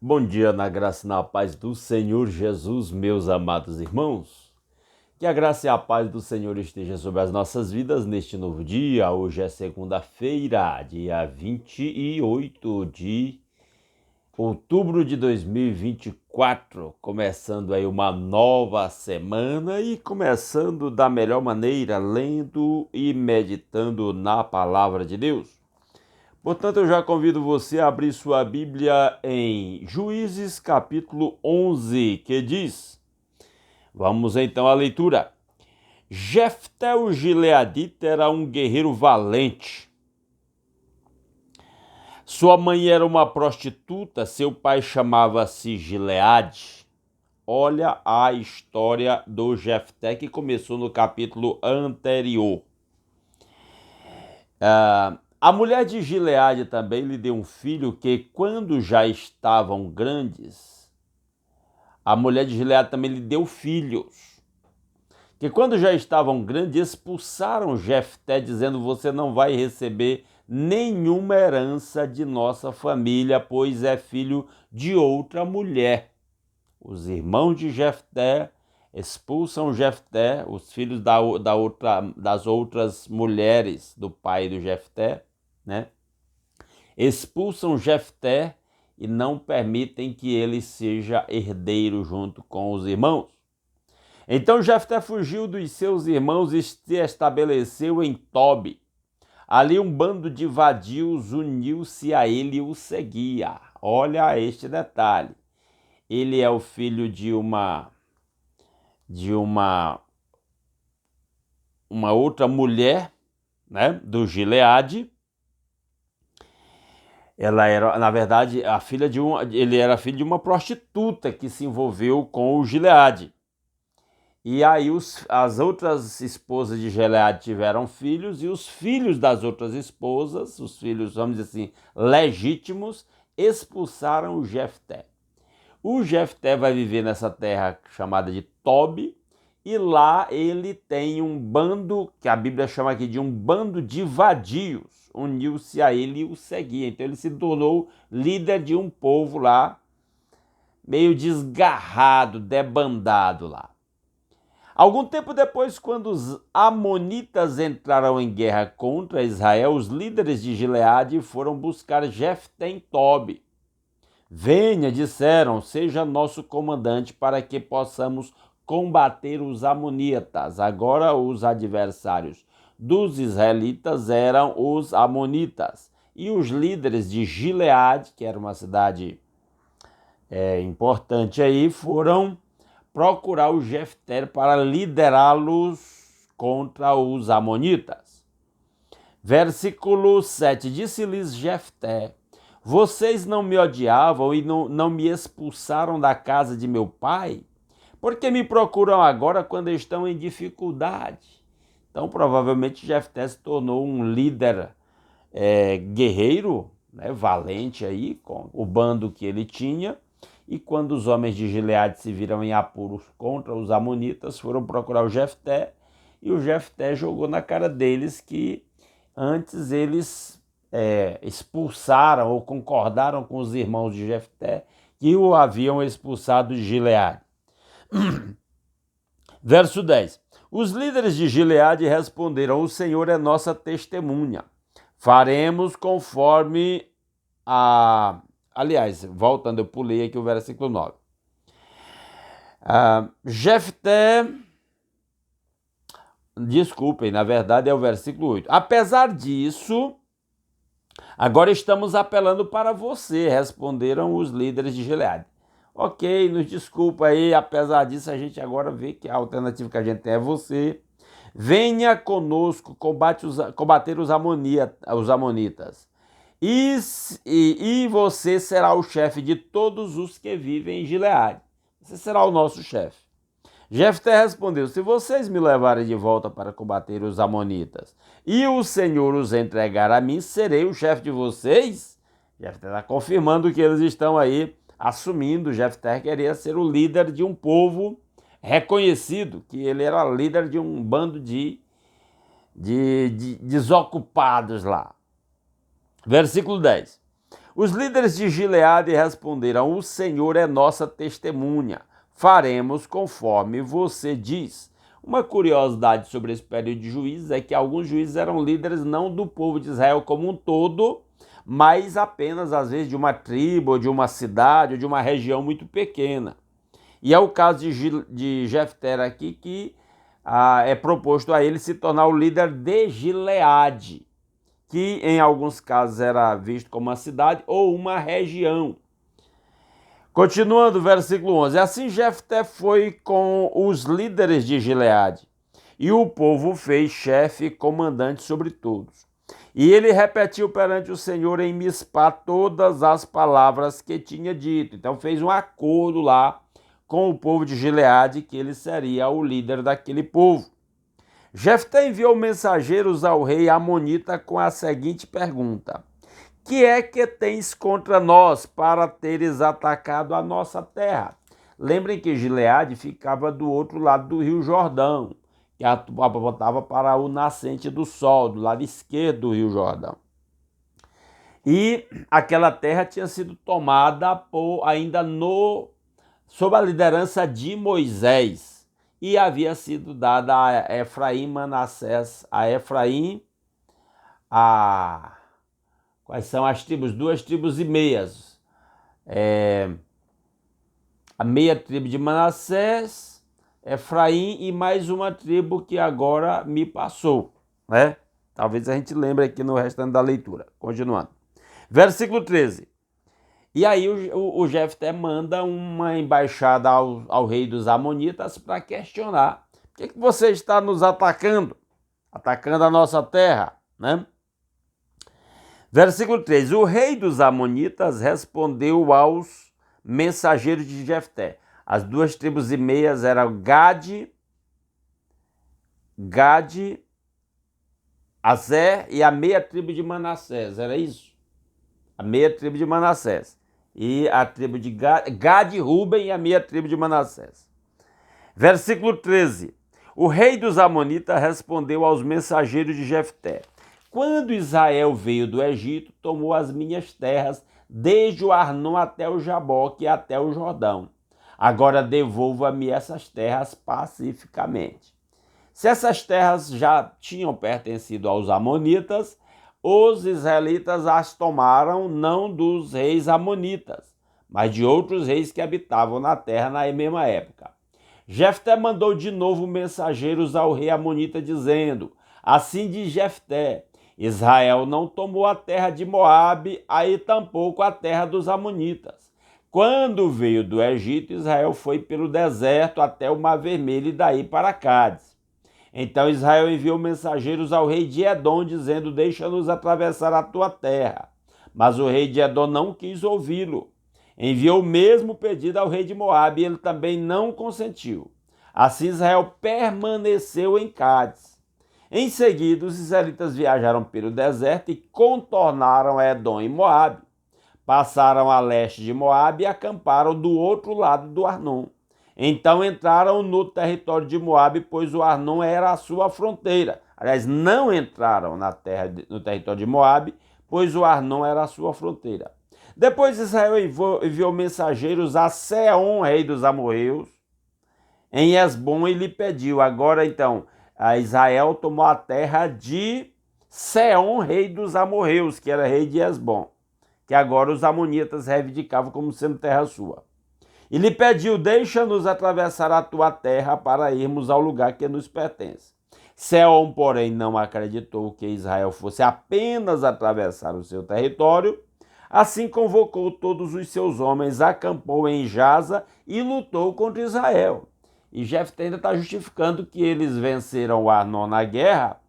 Bom dia, na graça e na paz do Senhor Jesus, meus amados irmãos. Que a graça e a paz do Senhor esteja sobre as nossas vidas neste novo dia. Hoje é segunda-feira, dia 28 de outubro de 2024. Começando aí uma nova semana e começando da melhor maneira, lendo e meditando na palavra de Deus. Portanto, eu já convido você a abrir sua Bíblia em Juízes capítulo 11, que diz, vamos então à leitura. Jefté o Gileadita era um guerreiro valente. Sua mãe era uma prostituta, seu pai chamava-se Gileade. Olha a história do Jefté que começou no capítulo anterior. A mulher de Gileade também lhe deu um filho que, quando já estavam grandes, a mulher de Gileade também lhe deu filhos, que quando já estavam grandes, expulsaram Jefté, dizendo, você não vai receber nenhuma herança de nossa família, pois é filho de outra mulher. Os irmãos de Jefté expulsam Jefté, os filhos das outras mulheres do pai do Jefté, né? Expulsam Jefté e não permitem que ele seja herdeiro junto com os irmãos. Então Jefté fugiu dos seus irmãos e se estabeleceu em Tobi. Ali um bando de vadios uniu-se a ele e o seguia. Olha este detalhe. Ele é o filho de uma outra mulher, né, do Gileade. Ela era, na verdade, ele era filho de uma prostituta que se envolveu com o Gileade. E aí as outras esposas de Gileade tiveram filhos, e os filhos das outras esposas, os filhos, vamos dizer assim, legítimos, expulsaram o Jefté. O Jefté vai viver nessa terra chamada de Tobi, e lá ele tem um bando, que a Bíblia chama aqui de um bando de vadios, uniu-se a ele e o seguia. Então ele se tornou líder de um povo lá, meio desgarrado, debandado lá. Algum tempo depois, quando os amonitas entraram em guerra contra Israel, os líderes de Gileade foram buscar Jefté em Tobi. Venha, disseram, seja nosso comandante para que possamos combater os amonitas. Agora os adversários dos israelitas eram os amonitas. E os líderes de Gileade, que era uma cidade importante aí, foram procurar o Jefté para liderá-los contra os amonitas. Versículo 7, disse-lhes Jefté, vocês não me odiavam e não me expulsaram da casa de meu pai? Por que me procuram agora quando estão em dificuldade? Então, provavelmente, Jefté se tornou um líder guerreiro, né, valente aí, com o bando que ele tinha. E quando os homens de Gileade se viram em apuros contra os amonitas, foram procurar o Jefté, e o Jefté jogou na cara deles que antes eles expulsaram ou concordaram com os irmãos de Jefté que o haviam expulsado de Gileade. Verso 10. Os líderes de Gileade responderam, o Senhor é nossa testemunha. Faremos conforme a... Aliás, voltando, eu pulei aqui o versículo 9. Jefté... Desculpem, na verdade é o versículo 8. Apesar disso, agora estamos apelando para você, responderam os líderes de Gileade. Ok, nos desculpa aí, apesar disso a gente agora vê que a alternativa que a gente tem é você. Venha conosco combater os amonitas. E você será o chefe de todos os que vivem em Gileade. Você será o nosso chefe. Jefté respondeu, se vocês me levarem de volta para combater os amonitas e o Senhor os entregar a mim, serei o chefe de vocês? Jefté está confirmando que eles estão aí assumindo. Jefté queria ser o líder de um povo reconhecido, que ele era líder de um bando de desocupados lá. Versículo 10. Os líderes de Gileade responderam: o Senhor é nossa testemunha, faremos conforme você diz. Uma curiosidade sobre esse período de juízes é que alguns juízes eram líderes não do povo de Israel como um todo, mas apenas às vezes de uma tribo, ou de uma cidade, ou de uma região muito pequena. E é o caso de Jefté aqui, que é proposto a ele se tornar o líder de Gileade, que em alguns casos era visto como uma cidade ou uma região. Continuando, versículo 11. Assim Jefté foi com os líderes de Gileade, e o povo fez chefe e comandante sobre todos. E ele repetiu perante o Senhor em Mispá todas as palavras que tinha dito. Então fez um acordo lá com o povo de Gileade, que ele seria o líder daquele povo. Jefté enviou mensageiros ao rei Amonita com a seguinte pergunta: que é que tens contra nós para teres atacado a nossa terra? Lembrem que Gileade ficava do outro lado do rio Jordão, que apontava para o nascente do sol, do lado esquerdo do rio Jordão. E aquela terra tinha sido tomada sob a liderança de Moisés, e havia sido dada a Efraim, Manassés, quais são as tribos? 2 tribos e meias. A meia tribo de Manassés, Efraim e mais uma tribo que agora me passou, né? Talvez a gente lembre aqui no restante da leitura. Continuando. Versículo 13. E aí o Jefté manda uma embaixada ao rei dos Amonitas para questionar: por que você está nos atacando? Atacando a nossa terra, né? Versículo 3. O rei dos Amonitas respondeu aos mensageiros de Jefté. As 2 tribos e meias eram Gade, Azer e a meia tribo de Manassés. Era isso? A meia tribo de Manassés. E a tribo de Gade, Ruben e a meia tribo de Manassés. Versículo 13. O rei dos Amonitas respondeu aos mensageiros de Jefté: quando Israel veio do Egito, tomou as minhas terras, desde o Arnon até o Jaboque e até o Jordão. Agora devolva-me essas terras pacificamente. Se essas terras já tinham pertencido aos Amonitas, os israelitas as tomaram não dos reis amonitas, mas de outros reis que habitavam na terra na mesma época. Jefté mandou de novo mensageiros ao rei amonita, dizendo: assim diz Jefté: Israel não tomou a terra de Moabe, aí tampouco a terra dos amonitas. Quando veio do Egito, Israel foi pelo deserto até o Mar Vermelho e daí para Cádiz. Então Israel enviou mensageiros ao rei de Edom, dizendo: deixa-nos atravessar a tua terra. Mas o rei de Edom não quis ouvi-lo. Enviou o mesmo pedido ao rei de Moabe, e ele também não consentiu. Assim Israel permaneceu em Cádiz. Em seguida, os israelitas viajaram pelo deserto e contornaram Edom e Moabe. Passaram a leste de Moabe e acamparam do outro lado do Arnon. Então entraram no território de Moabe, pois o Arnon era a sua fronteira. Aliás, não entraram no território de Moabe, pois o Arnon era a sua fronteira. Depois Israel enviou mensageiros a Seom, rei dos amorreus, em Esbom, e lhe pediu. Agora então, Israel tomou a terra de Seom, rei dos amorreus, que era rei de Esbom, que agora os amonitas reivindicavam como sendo terra sua. E lhe pediu: deixa-nos atravessar a tua terra para irmos ao lugar que nos pertence. Seom, porém, não acreditou que Israel fosse apenas atravessar o seu território. Assim convocou todos os seus homens, acampou em Jaza e lutou contra Israel. E Jefté ainda está justificando que eles venceram o Arnon na guerra,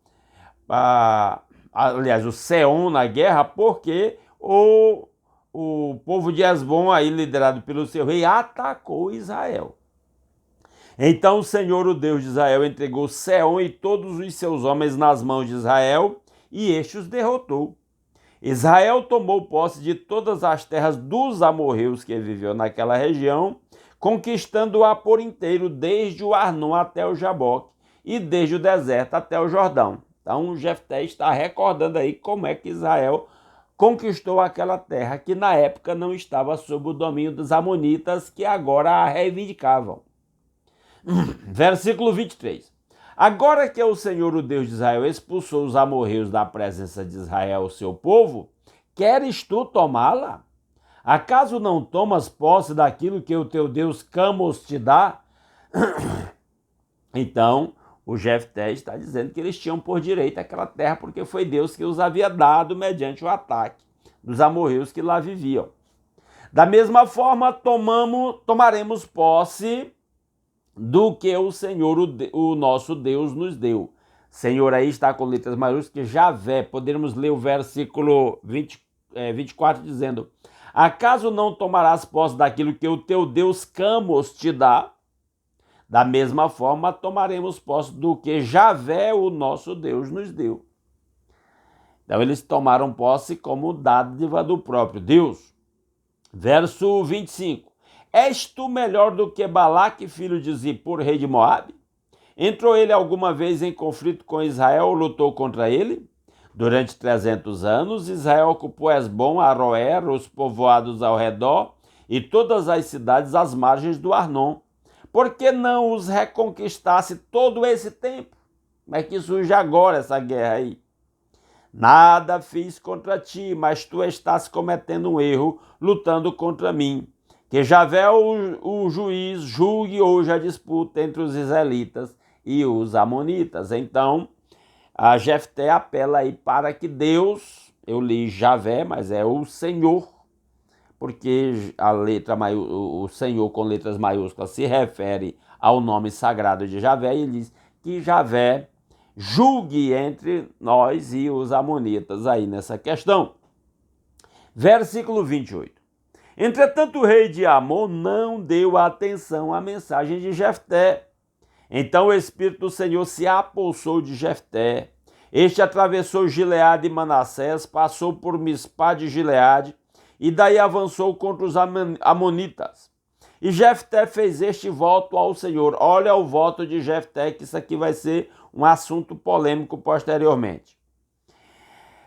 aliás, o Seom na guerra, porque o povo de Esbom, aí liderado pelo seu rei, atacou Israel. Então o Senhor, o Deus de Israel, entregou Seom e todos os seus homens nas mãos de Israel, e este os derrotou. Israel tomou posse de todas as terras dos amorreus que viveu naquela região, conquistando-a por inteiro, desde o Arnon até o Jaboque e desde o deserto até o Jordão. Então Jefté está recordando aí como é que Israel conquistou aquela terra que na época não estava sob o domínio dos amonitas, que agora a reivindicavam. Versículo 23. Agora que o Senhor, o Deus de Israel, expulsou os amorreus da presença de Israel, seu povo, queres tu tomá-la? Acaso não tomas posse daquilo que o teu Deus Camos te dá? Então, o Jefté está dizendo que eles tinham por direito aquela terra porque foi Deus que os havia dado mediante o ataque dos amorreus que lá viviam. Da mesma forma, tomaremos posse do que o Senhor, o nosso Deus, nos deu. Senhor aí está com letras maiúsculas, Javé. Podemos ler o versículo 24 dizendo: acaso não tomarás posse daquilo que o teu Deus Camos te dá? Da mesma forma, tomaremos posse do que Javé, o nosso Deus, nos deu. Então, eles tomaram posse como dádiva do próprio Deus. Verso 25. És tu melhor do que Balaque, filho de Zippor, rei de Moabe? Entrou ele alguma vez em conflito com Israel ou lutou contra ele? Durante 300 anos, Israel ocupou Hesbom, Aroer, os povoados ao redor e todas as cidades às margens do Arnon. Por que não os reconquistasse todo esse tempo? Como é que surge agora essa guerra aí? Nada fiz contra ti, mas tu estás cometendo um erro, lutando contra mim. Que Javé, o juiz, julgue hoje a disputa entre os israelitas e os amonitas. Então, a Jefté apela aí para que Deus, eu li Javé, mas é o Senhor, porque o Senhor com letras maiúsculas se refere ao nome sagrado de Javé, e ele diz que Javé julgue entre nós e os amonitas aí nessa questão. Versículo 28. Entretanto, o rei de Amon não deu atenção à mensagem de Jefté. Então o Espírito do Senhor se apossou de Jefté. Este atravessou Gileade e Manassés, passou por Mispá de Gileade e daí avançou contra os amonitas. E Jefté fez este voto ao Senhor. Olha o voto de Jefté, que isso aqui vai ser um assunto polêmico posteriormente.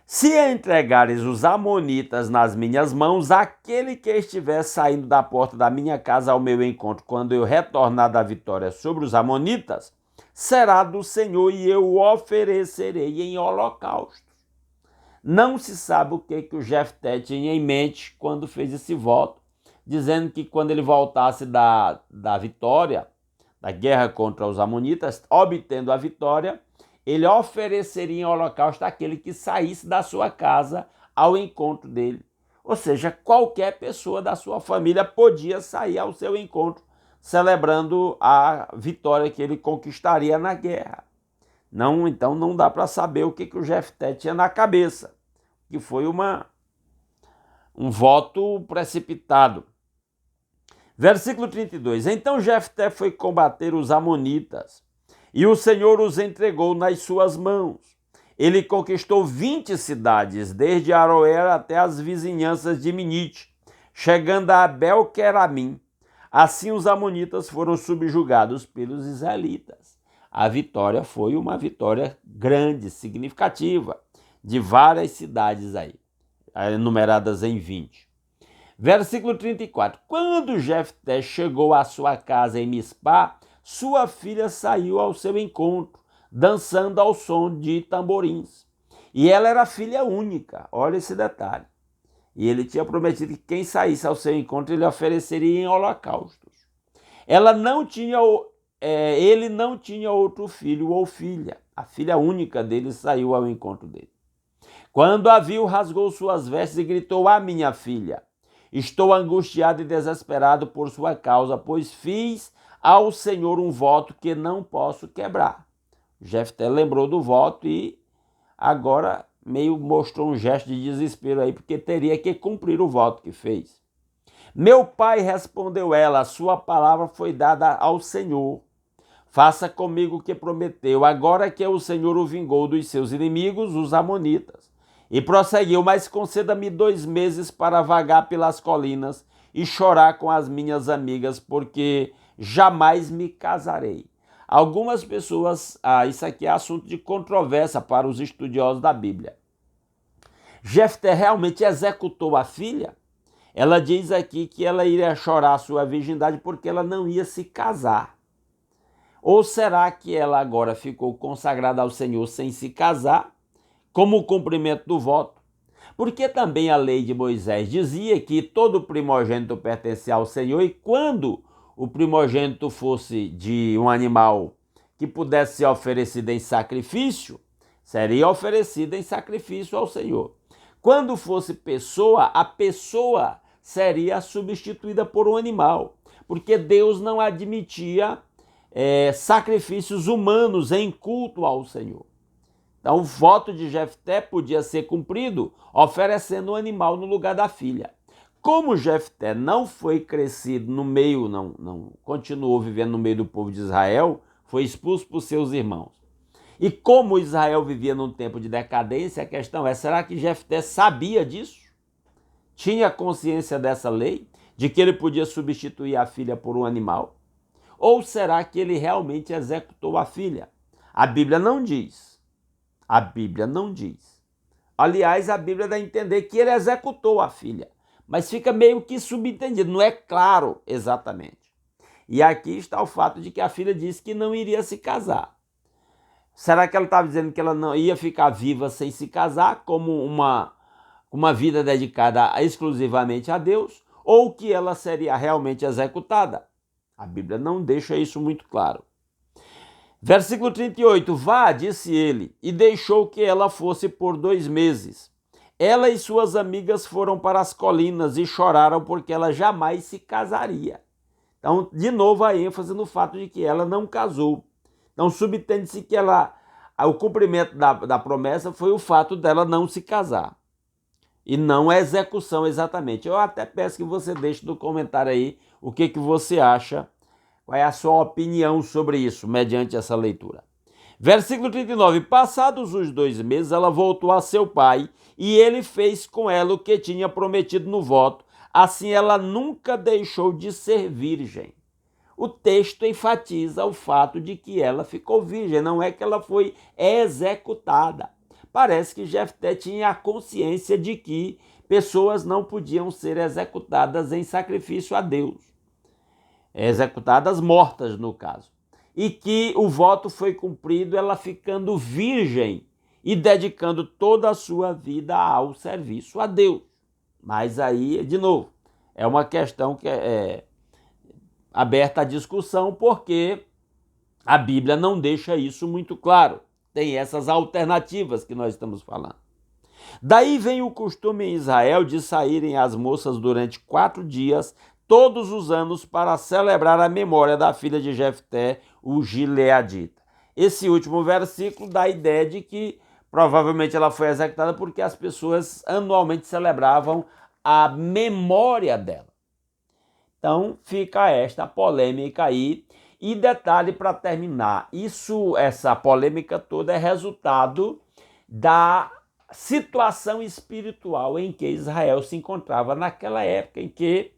Se entregares os amonitas nas minhas mãos, aquele que estiver saindo da porta da minha casa ao meu encontro, quando eu retornar da vitória sobre os amonitas, será do Senhor e eu o oferecerei em holocausto. Não se sabe o que o Jefté tinha em mente quando fez esse voto, dizendo que quando ele voltasse da vitória, da guerra contra os amonitas, obtendo a vitória, ele ofereceria em holocausto aquele que saísse da sua casa ao encontro dele. Ou seja, qualquer pessoa da sua família podia sair ao seu encontro, celebrando a vitória que ele conquistaria na guerra. Então não dá para saber o que o Jefté tinha na cabeça, que foi um voto precipitado. Versículo 32. Então Jefté foi combater os amonitas, e o Senhor os entregou nas suas mãos. Ele conquistou 20 cidades, desde Aroer até as vizinhanças de Minite, chegando a Abel-Queramim. Assim os amonitas foram subjugados pelos israelitas. A vitória foi uma vitória grande, significativa, de várias cidades aí, enumeradas em 20. Versículo 34. Quando Jefté chegou à sua casa em Mispá, sua filha saiu ao seu encontro, dançando ao som de tamborins. E ela era filha única, olha esse detalhe. E ele tinha prometido que quem saísse ao seu encontro ele ofereceria em holocaustos. Ele não tinha outro filho ou filha. A filha única dele saiu ao encontro dele. Quando a viu, rasgou suas vestes e gritou: "Ah, minha filha, estou angustiado e desesperado por sua causa, pois fiz ao Senhor um voto que não posso quebrar." Jefté lembrou do voto e agora meio mostrou um gesto de desespero aí, porque teria que cumprir o voto que fez. "Meu pai", respondeu ela, "a sua palavra foi dada ao Senhor. Faça comigo o que prometeu, agora que o Senhor o vingou dos seus inimigos, os amonitas." E prosseguiu: "Mas conceda-me 2 meses para vagar pelas colinas e chorar com as minhas amigas, porque jamais me casarei." Algumas pessoas, isso aqui é assunto de controvérsia para os estudiosos da Bíblia. Jefté realmente executou a filha? Ela diz aqui que ela iria chorar sua virgindade porque ela não ia se casar. Ou será que ela agora ficou consagrada ao Senhor sem se casar, como cumprimento do voto? Porque também a lei de Moisés dizia que todo primogênito pertencia ao Senhor e quando o primogênito fosse de um animal que pudesse ser oferecido em sacrifício, seria oferecido em sacrifício ao Senhor. Quando fosse pessoa, a pessoa seria substituída por um animal, porque Deus não admitia sacrifícios humanos em culto ao Senhor. Então o voto de Jefté podia ser cumprido oferecendo um animal no lugar da filha. Como Jefté não foi crescido no meio, não continuou vivendo no meio do povo de Israel, foi expulso por seus irmãos. E como Israel vivia num tempo de decadência, a questão é, será que Jefté sabia disso? Tinha consciência dessa lei, de que ele podia substituir a filha por um animal? Ou será que ele realmente executou a filha? A Bíblia não diz. A Bíblia não diz. Aliás, a Bíblia dá a entender que ele executou a filha, mas fica meio que subentendido, não é claro exatamente. E aqui está o fato de que a filha disse que não iria se casar. Será que ela estava dizendo que ela não ia ficar viva sem se casar, como uma vida dedicada exclusivamente a Deus, ou que ela seria realmente executada? A Bíblia não deixa isso muito claro. Versículo 38, vá, disse ele, e deixou que ela fosse por 2 meses. Ela e suas amigas foram para as colinas e choraram porque ela jamais se casaria. Então, de novo, a ênfase no fato de que ela não casou. Então, subtende-se que o cumprimento da promessa foi o fato dela não se casar. E não a execução exatamente. Eu até peço que você deixe no comentário aí o que você acha, qual é a sua opinião sobre isso, mediante essa leitura. Versículo 39, passados os 2 meses, ela voltou a seu pai, e ele fez com ela o que tinha prometido no voto, assim ela nunca deixou de ser virgem. O texto enfatiza o fato de que ela ficou virgem, não é que ela foi executada. Parece que Jefté tinha a consciência de que pessoas não podiam ser executadas em sacrifício a Deus. Executadas mortas, no caso. E que o voto foi cumprido ela ficando virgem e dedicando toda a sua vida ao serviço a Deus. Mas aí, de novo, é uma questão que é aberta à discussão, porque a Bíblia não deixa isso muito claro. Tem essas alternativas que nós estamos falando. Daí vem o costume em Israel de saírem as moças durante 4 dias, todos os anos, para celebrar a memória da filha de Jefté, o gileadita. Esse último versículo dá a ideia de que provavelmente ela foi executada porque as pessoas anualmente celebravam a memória dela. Então fica esta polêmica aí. E detalhe para terminar, essa polêmica toda é resultado da situação espiritual em que Israel se encontrava naquela época, em que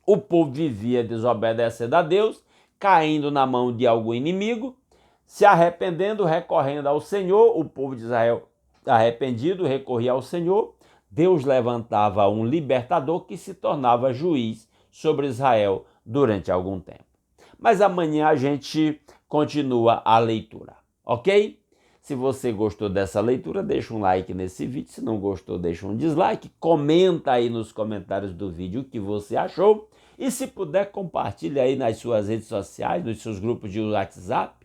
o povo vivia desobedecendo a Deus, caindo na mão de algum inimigo, se arrependendo, recorrendo ao Senhor. O povo de Israel, arrependido, recorria ao Senhor. Deus levantava um libertador que se tornava juiz sobre Israel durante algum tempo. Mas amanhã a gente continua a leitura, ok? Se você gostou dessa leitura, deixa um like nesse vídeo. Se não gostou, deixa um dislike. Comenta aí nos comentários do vídeo o que você achou. E se puder, compartilha aí nas suas redes sociais, nos seus grupos de WhatsApp,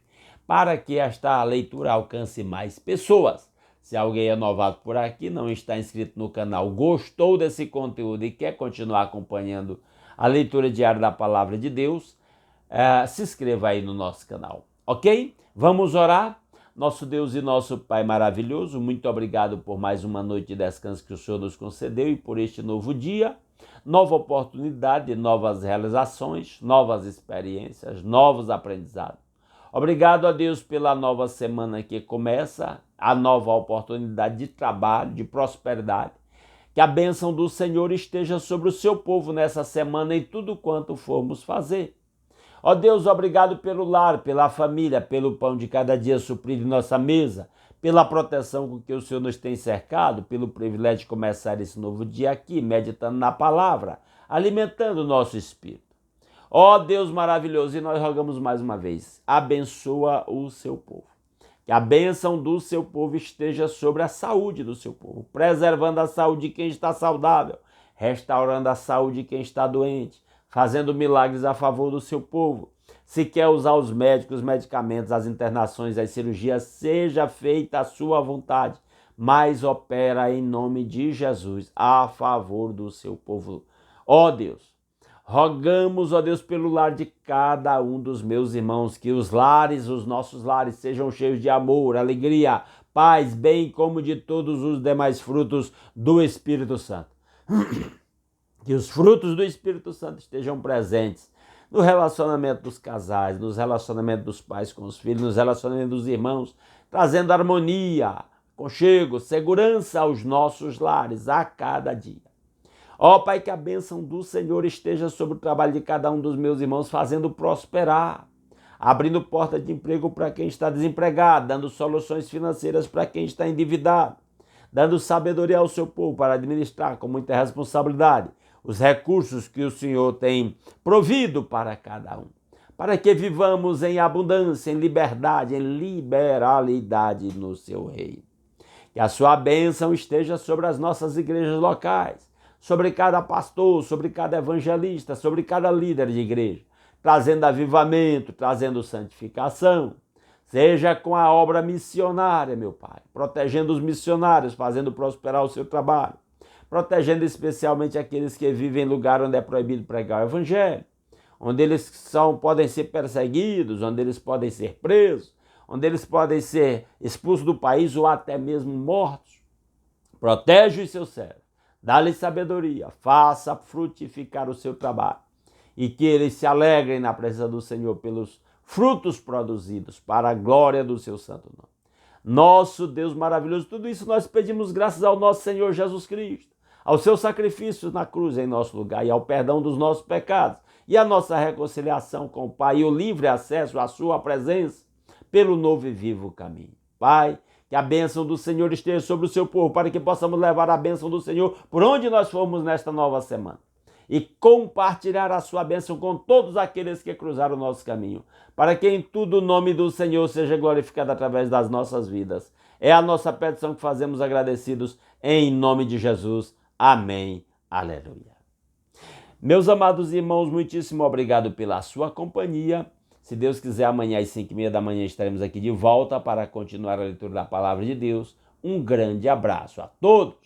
para que esta leitura alcance mais pessoas. Se alguém é novato por aqui, não está inscrito no canal, gostou desse conteúdo e quer continuar acompanhando a leitura diária da Palavra de Deus, se inscreva aí no nosso canal, ok? Vamos orar? Nosso Deus e nosso Pai maravilhoso, muito obrigado por mais uma noite de descanso que o Senhor nos concedeu e por este novo dia, nova oportunidade, novas realizações, novas experiências, novos aprendizados. Obrigado a Deus pela nova semana que começa, a nova oportunidade de trabalho, de prosperidade. Que a bênção do Senhor esteja sobre o seu povo nessa semana e tudo quanto formos fazer. Ó Deus, obrigado pelo lar, pela família, pelo pão de cada dia suprido em nossa mesa, pela proteção com que o Senhor nos tem cercado, pelo privilégio de começar esse novo dia aqui, meditando na palavra, alimentando o nosso espírito. Ó Deus maravilhoso, e nós rogamos mais uma vez, abençoa o seu povo. Que a bênção do seu povo esteja sobre a saúde do seu povo, preservando a saúde de quem está saudável, restaurando a saúde de quem está doente, fazendo milagres a favor do seu povo. Se quer usar os médicos, os medicamentos, as internações, as cirurgias, seja feita a sua vontade, mas opera em nome de Jesus a favor do seu povo. Ó Deus, rogamos, ó Deus, pelo lar de cada um dos meus irmãos, que os lares, os nossos lares, sejam cheios de amor, alegria, paz, bem como de todos os demais frutos do Espírito Santo. Que os frutos do Espírito Santo estejam presentes no relacionamento dos casais, nos relacionamentos dos pais com os filhos, nos relacionamentos dos irmãos, trazendo harmonia, aconchego, segurança aos nossos lares a cada dia. Ó Pai, que a bênção do Senhor esteja sobre o trabalho de cada um dos meus irmãos, fazendo prosperar, abrindo porta de emprego para quem está desempregado, dando soluções financeiras para quem está endividado, dando sabedoria ao seu povo para administrar com muita responsabilidade os recursos que o Senhor tem provido para cada um, para que vivamos em abundância, em liberdade, em liberalidade no seu reino. Que a sua bênção esteja sobre as nossas igrejas locais, sobre cada pastor, sobre cada evangelista, sobre cada líder de igreja, trazendo avivamento, trazendo santificação. Seja com a obra missionária, meu Pai, protegendo os missionários, fazendo prosperar o seu trabalho, protegendo especialmente aqueles que vivem em lugar onde é proibido pregar o evangelho, onde eles podem ser perseguidos, onde eles podem ser presos, onde eles podem ser expulsos do país ou até mesmo mortos. Protege os seus servos, dá-lhes sabedoria, faça frutificar o seu trabalho e que eles se alegrem na presença do Senhor pelos frutos produzidos para a glória do seu santo nome. Nosso Deus maravilhoso, tudo isso nós pedimos graças ao nosso Senhor Jesus Cristo, ao seu sacrifício na cruz em nosso lugar e ao perdão dos nossos pecados e a nossa reconciliação com o Pai e o livre acesso à sua presença pelo novo e vivo caminho. Pai, que a bênção do Senhor esteja sobre o seu povo, para que possamos levar a bênção do Senhor por onde nós formos nesta nova semana e compartilhar a sua bênção com todos aqueles que cruzaram o nosso caminho, para que em tudo o nome do Senhor seja glorificado através das nossas vidas. É a nossa petição que fazemos agradecidos em nome de Jesus. Amém. Aleluia. Meus amados irmãos, muitíssimo obrigado pela sua companhia. Se Deus quiser, amanhã às 5h30 da manhã estaremos aqui de volta para continuar a leitura da Palavra de Deus. Um grande abraço a todos.